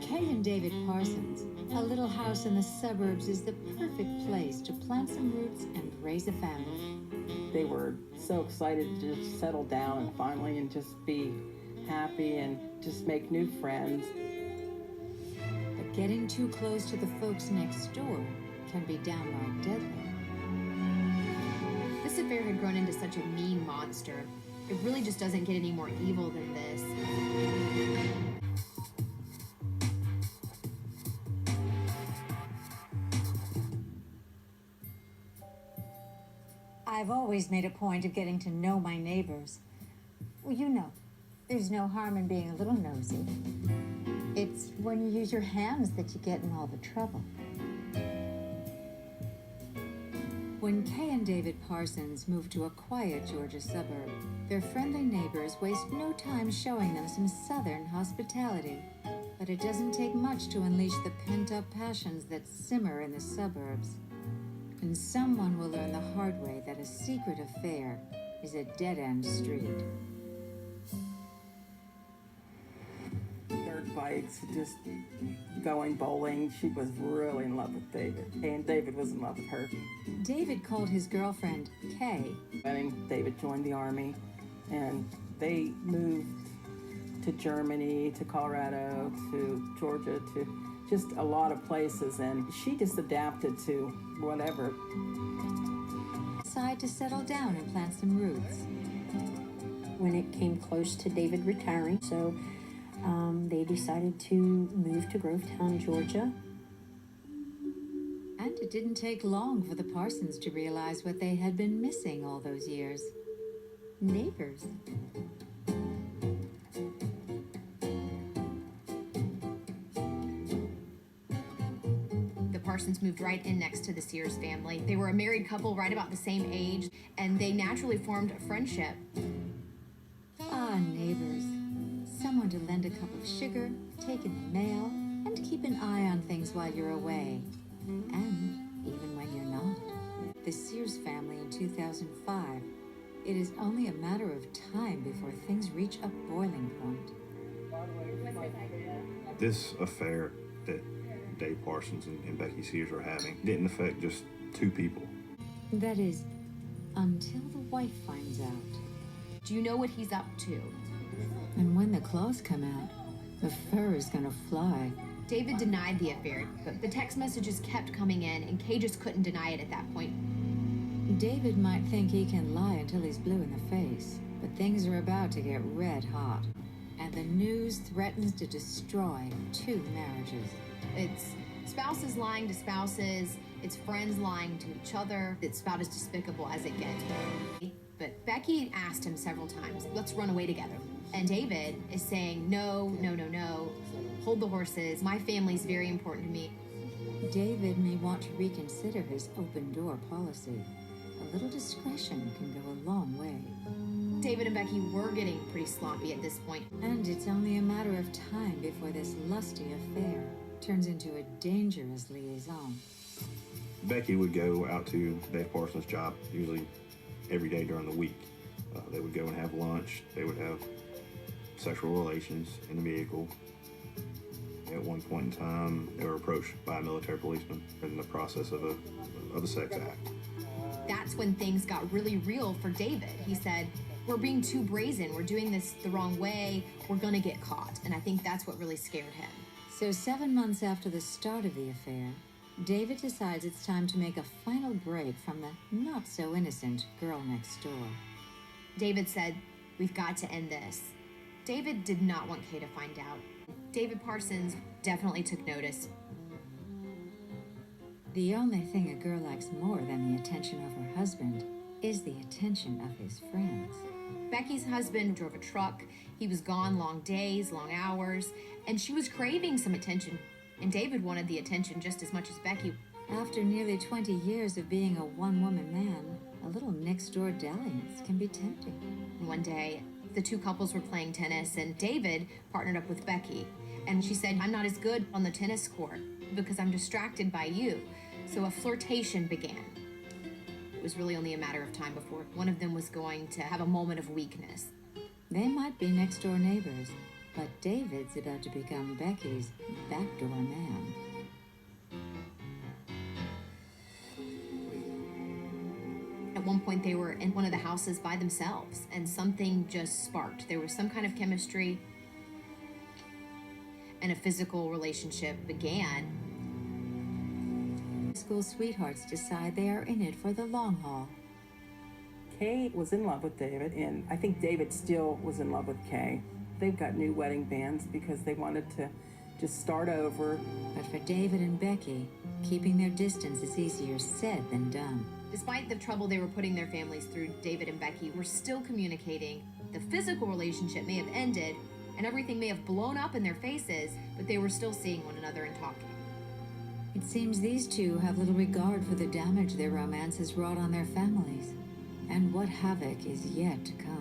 Kay and David Parsons, a little house in the suburbs is the perfect place to plant some roots and raise a family. They were so excited to just settle down and finally and just be happy and just make new friends. But getting too close to the folks next door can be downright deadly. This affair had grown into such a mean monster. It really just doesn't get any more evil than this. I've always made a point of getting to know my neighbors. Well, you know, there's no harm in being a little nosy. It's when you use your hands that you get in all the trouble. When Kay and David Parsons moved to a quiet Georgia suburb, their friendly neighbors waste no time showing them some southern hospitality. But it doesn't take much to unleash the pent-up passions that simmer in the suburbs. And someone will learn the hard way that a secret affair is a dead-end street. Dirt bikes, just going bowling. She was really in love with David, and David was in love with her. David called his girlfriend, Kay. And David joined the Army, and they moved to Germany, to Colorado, to Georgia, to just a lot of places, and she just adapted to whatever. Decided to settle down and plant some roots. When it came close to David retiring, so they decided to move to Grovetown, Georgia. And it didn't take long for the Parsons to realize what they had been missing all those years. Neighbors. Parsons moved right in next to the Sears family. They were a married couple right about the same age, and they naturally formed a friendship. Ah, neighbors. Someone to lend a cup of sugar, take in the mail, and keep an eye on things while you're away. And even when you're not. The Sears family in 2005. It is only a matter of time before things reach a boiling point. This affair that Dave Parsons and Becky Sears are having didn't affect just two people. That is, until the wife finds out. Do you know what he's up to? And when the claws come out, the fur is gonna fly. David denied the affair, but the text messages kept coming in, and Kay just couldn't deny it at that point. David might think he can lie until he's blue in the face, but things are about to get red hot. And the news threatens to destroy two marriages. It's spouses lying to spouses, it's friends lying to each other. It's about as despicable as it gets. But Becky asked him several times, let's run away together. And David is saying, no, no, no, no, hold the horses. My family's very important to me. David may want to reconsider his open door policy. A little discretion can go a long way. David and Becky were getting pretty sloppy at this point. And it's only a matter of time before this lusty affair turns into a dangerous liaison. Becky would go out to Dave Parsons' job usually every day during the week. They would go and have lunch. They would have sexual relations in the vehicle. At one point in time, they were approached by a military policeman in the process of a sex act. That's when things got really real for David. He said, we're being too brazen. We're doing this the wrong way. We're going to get caught. And I think that's what really scared him. So 7 months after the start of the affair, David decides it's time to make a final break from the not-so-innocent girl next door. David said, we've got to end this. David did not want Kay to find out. David Parsons definitely took notice. The only thing a girl likes more than the attention of her husband is the attention of his friends. Becky's husband drove a truck. He was gone long days, long hours, and she was craving some attention. And David wanted the attention just as much as Becky. After nearly 20 years of being a one-woman man, a little next-door dalliance can be tempting. One day, the two couples were playing tennis, and David partnered up with Becky. And she said, I'm not as good on the tennis court because I'm distracted by you. So a flirtation began. It was really only a matter of time before one of them was going to have a moment of weakness. They might be next-door neighbors, But David's about to become Becky's backdoor man. At one point, they were in one of the houses by themselves, and something just sparked. There was some kind of chemistry, and a physical relationship began. School sweethearts decide they are in it for the long haul. Kay was in love with David, and I think David still was in love with Kay. They've got new wedding bands because they wanted to just start over. But for David and Becky, keeping their distance is easier said than done. Despite the trouble they were putting their families through, David and Becky were still communicating. The physical relationship may have ended, and everything may have blown up in their faces, but they were still seeing one another and talking. It seems these two have little regard for the damage their romance has wrought on their families, and what havoc is yet to come.